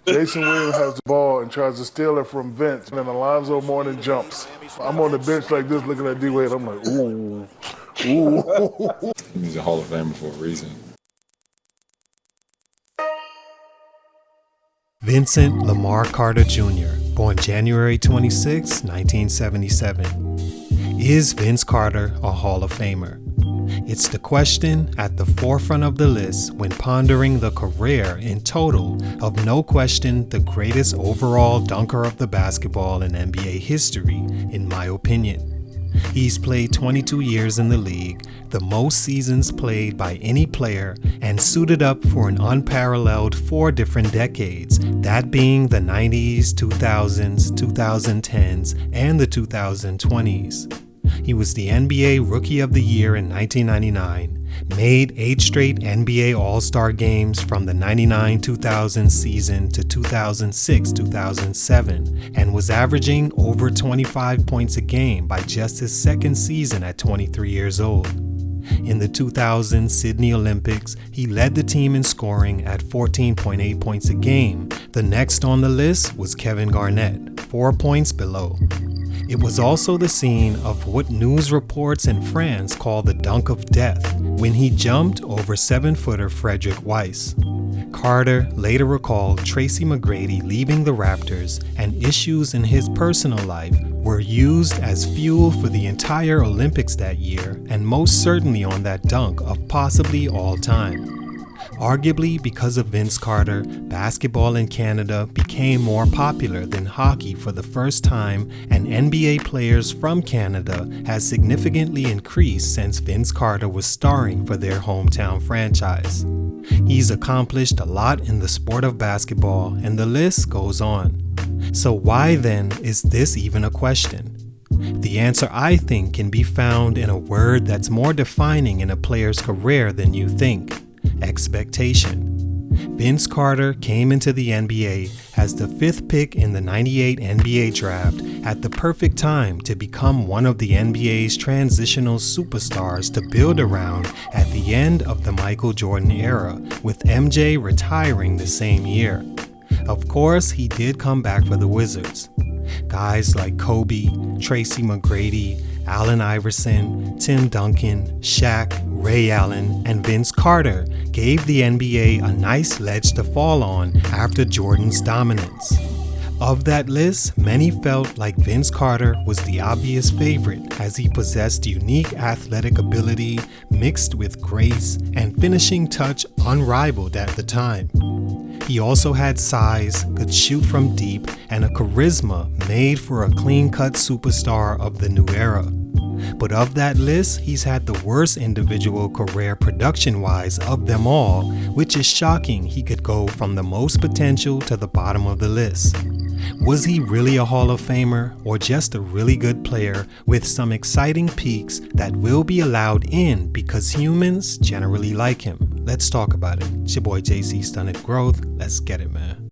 Jason Williams has the ball and tries to steal it from Vince, and then Alonzo Mourning jumps. I'm on the bench like this looking at D-Wade. I'm like, ooh, ooh. He's a Hall of Famer for a reason. Vincent Lamar Carter Jr., born January 26, 1977. Is Vince Carter a Hall of Famer? It's the question at the forefront of the list when pondering the career in total of no question the greatest overall dunker of the basketball in NBA history, in my opinion. He's played 22 years in the league, the most seasons played by any player, and suited up for an unparalleled 4 different decades, that being the 90s, 2000s, 2010s, and the 2020s. He was the NBA Rookie of the Year in 1999, made 8 straight NBA All-Star games from the 99-2000 season to 2006-2007, and was averaging over 25 points a game by just his second season at 23 years old. In the 2000 Sydney Olympics, he led the team in scoring at 14.8 points a game. The next on the list was Kevin Garnet, 4 points below. It was also the scene of what news reports in France call the dunk of death, when he jumped over 7-footer Frederick Weiss. Carter later recalled Tracy McGrady leaving the Raptors, and issues in his personal life were used as fuel for the entire Olympics that year, and most certainly on that dunk of possibly all time. Arguably because of Vince Carter, basketball in Canada became more popular than hockey for the first time, and NBA players from Canada has significantly increased since Vince Carter was starring for their hometown franchise. He's accomplished a lot in the sport of basketball, and the list goes on. So why then is this even a question? The answer, I think, can be found in a word that's more defining in a player's career than you think: expectation. Vince Carter came into the NBA as the 5th pick in the '98 NBA draft at the perfect time to become one of the NBA's transitional superstars to build around at the end of the Michael Jordan era, with MJ retiring the same year. Of course, he did come back for the Wizards. Guys like Kobe, Tracy McGrady, Allen Iverson, Tim Duncan, Shaq, Ray Allen, and Vince Carter gave the NBA a nice ledge to fall on after Jordan's dominance. Of that list, many felt like Vince Carter was the obvious favorite, as he possessed unique athletic ability mixed with grace and finishing touch unrivaled at the time. He also had size, could shoot from deep, and a charisma made for a clean-cut superstar of the new era. But of that list, he's had the worst individual career production-wise of them all, which is shocking he could go from the most potential to the bottom of the list. Was he really a Hall of Famer, or just a really good player with some exciting peaks that will be allowed in because humans generally like him? Let's talk about it. It's your boy JC, Stunted Growth. Let's get it, man.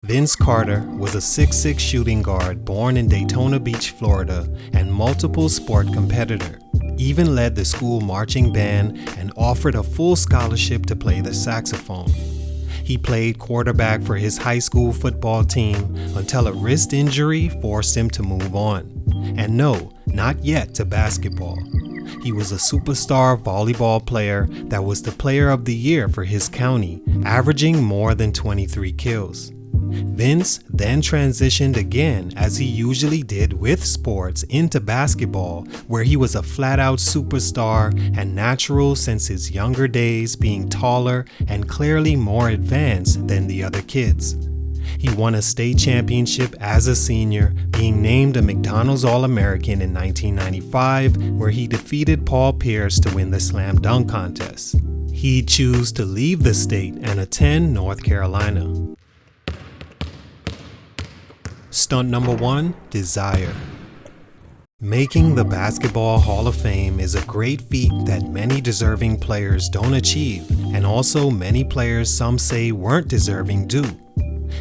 Vince Carter was a 6'6" shooting guard born in Daytona Beach, Florida, and multiple sport competitor. Even led the school marching band and offered a full scholarship to play the saxophone. He played quarterback for his high school football team until a wrist injury forced him to move on. And no, not yet to basketball. He was a superstar volleyball player that was the player of the year for his county, averaging more than 23 kills. Vince then transitioned again, as he usually did with sports, into basketball, where he was a flat-out superstar and natural since his younger days, being taller and clearly more advanced than the other kids. He won a state championship as a senior, being named a McDonald's All-American in 1995, where he defeated Paul Pierce to win the slam dunk contest. He'd choose to leave the state and attend North Carolina. Stunt number 1, desire. Making the Basketball Hall of Fame is a great feat that many deserving players don't achieve, and also many players some say weren't deserving do.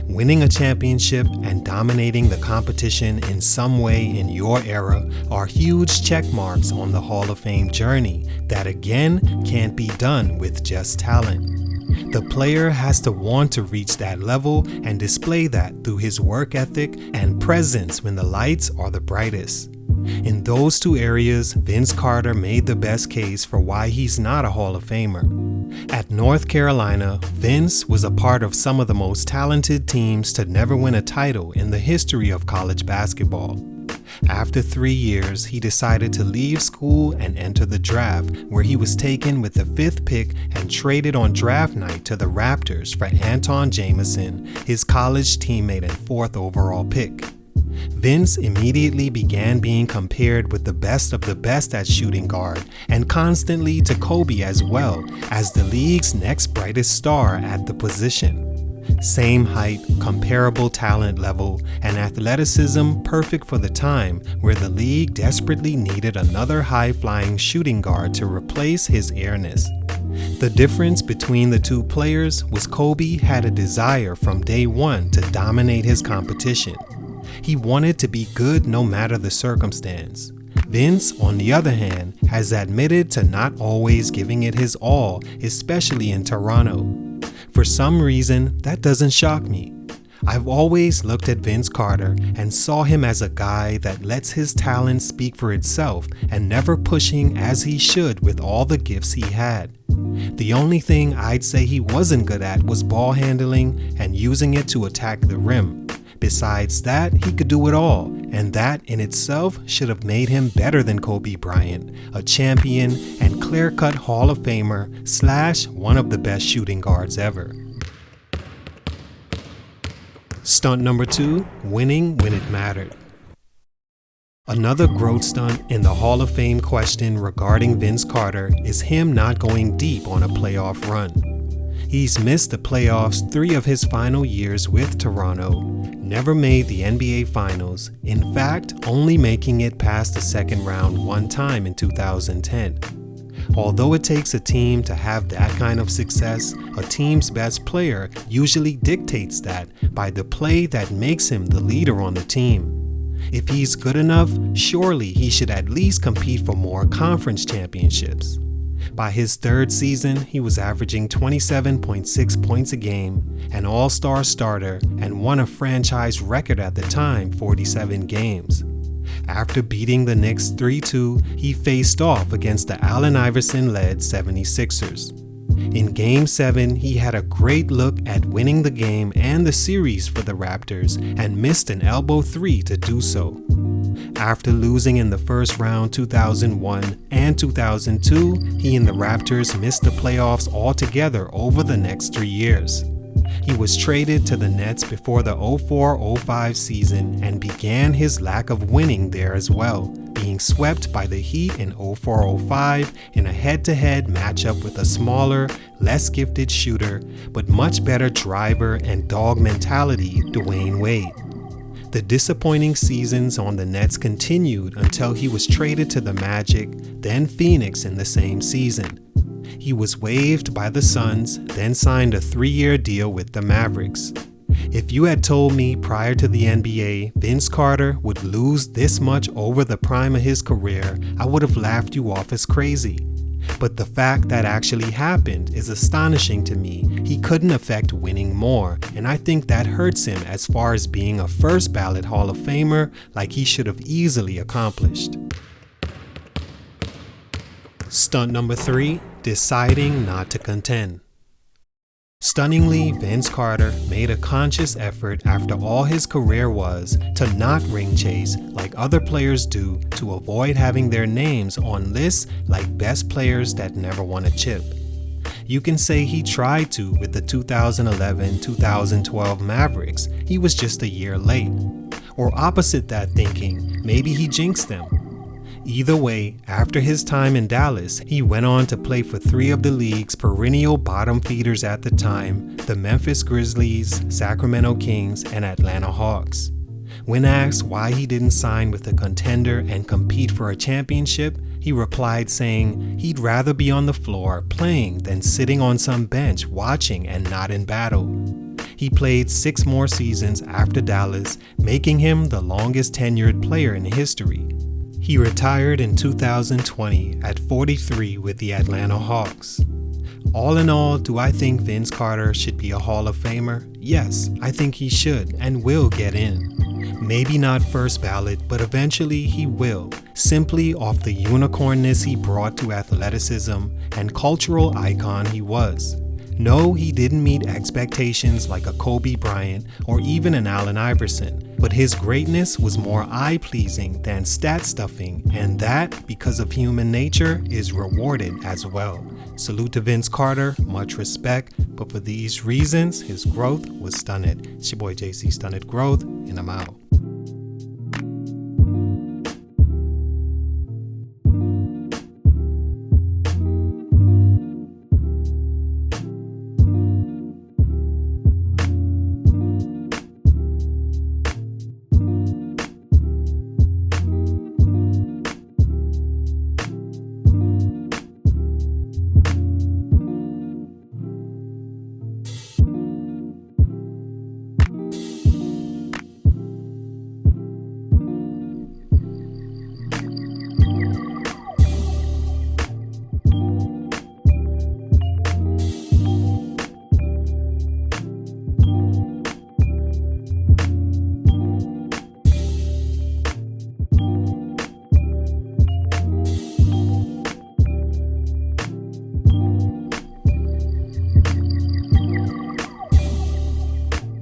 Winning a championship and dominating the competition in some way in your era are huge check marks on the Hall of Fame journey that again can't be done with just talent. The player has to want to reach that level and display that through his work ethic and presence when the lights are the brightest. In those two areas, Vince Carter made the best case for why he's not a Hall of Famer. At North Carolina, Vince was a part of some of the most talented teams to never win a title in the history of college basketball. After 3 years, he decided to leave school and enter the draft, where he was taken with the 5th pick and traded on draft night to the Raptors for Anton Jamison, his college teammate and 4th overall pick. Vince immediately began being compared with the best of the best at shooting guard and constantly to Kobe as well as the league's next brightest star at the position. Same height, comparable talent level, and athleticism perfect for the time where the league desperately needed another high-flying shooting guard to replace his airness. The difference between the two players was Kobe had a desire from day one to dominate his competition. He wanted to be good no matter the circumstance. Vince, on the other hand, has admitted to not always giving it his all, especially in Toronto. For some reason, that doesn't shock me. I've always looked at Vince Carter and saw him as a guy that lets his talent speak for itself and never pushing as he should with all the gifts he had. The only thing I'd say he wasn't good at was ball handling and using it to attack the rim. Besides that, he could do it all, and that in itself should have made him better than Kobe Bryant, a champion and clear-cut Hall of Famer / one of the best shooting guards ever. Stunt number 2, winning when it mattered. Another growth stunt in the Hall of Fame question regarding Vince Carter is him not going deep on a playoff run. He's missed the playoffs 3 of his final years with Toronto, never made the NBA Finals, in fact, only making it past the second round 1 time in 2010. Although it takes a team to have that kind of success, a team's best player usually dictates that by the play that makes him the leader on the team. If he's good enough, surely he should at least compete for more conference championships. By his 3rd season, he was averaging 27.6 points a game, an all-star starter, and won a franchise record at the time, 47 games. After beating the Knicks 3-2, he faced off against the Allen Iverson-led 76ers. In Game 7, he had a great look at winning the game and the series for the Raptors and missed an elbow 3 to do so. After losing in the first round 2001 and 2002, he and the Raptors missed the playoffs altogether over the next 3 years. He was traded to the Nets before the 04-05 season and began his lack of winning there as well, being swept by the Heat in 04-05 in a head-to-head matchup with a smaller, less gifted shooter, but much better driver and dog mentality, Dwayne Wade. The disappointing seasons on the Nets continued until he was traded to the Magic, then Phoenix in the same season. He was waived by the Suns, then signed a 3-year deal with the Mavericks. If you had told me prior to the NBA Vince Carter would lose this much over the prime of his career, I would have laughed you off as crazy. But the fact that actually happened is astonishing to me. He couldn't affect winning more, and I think that hurts him as far as being a first ballot Hall of Famer like he should have easily accomplished. Stunt number 3, deciding not to contend. Stunningly, Vince Carter made a conscious effort after all his career was to not ring chase like other players do to avoid having their names on lists like best players that never won a chip. You can say he tried to with the 2011-2012 Mavericks, he was just a year late. Or opposite that thinking, maybe he jinxed them. Either way, after his time in Dallas, he went on to play for 3 of the league's perennial bottom feeders at the time, the Memphis Grizzlies, Sacramento Kings, and Atlanta Hawks. When asked why he didn't sign with a contender and compete for a championship, he replied saying he'd rather be on the floor playing than sitting on some bench watching and not in battle. He played 6 more seasons after Dallas, making him the longest tenured player in history. He retired in 2020 at 43 with the Atlanta Hawks. All in all, do I think Vince Carter should be a Hall of Famer? Yes, I think he should and will get in. Maybe not first ballot, but eventually he will, simply off the unicornness he brought to athleticism and cultural icon he was. No, he didn't meet expectations like a Kobe Bryant or even an Allen Iverson, but his greatness was more eye-pleasing than stat-stuffing, and that, because of human nature, is rewarded as well. Salute to Vince Carter, much respect, but for these reasons, his growth was stunted. It's your boy JC Stunted Growth, and I'm out.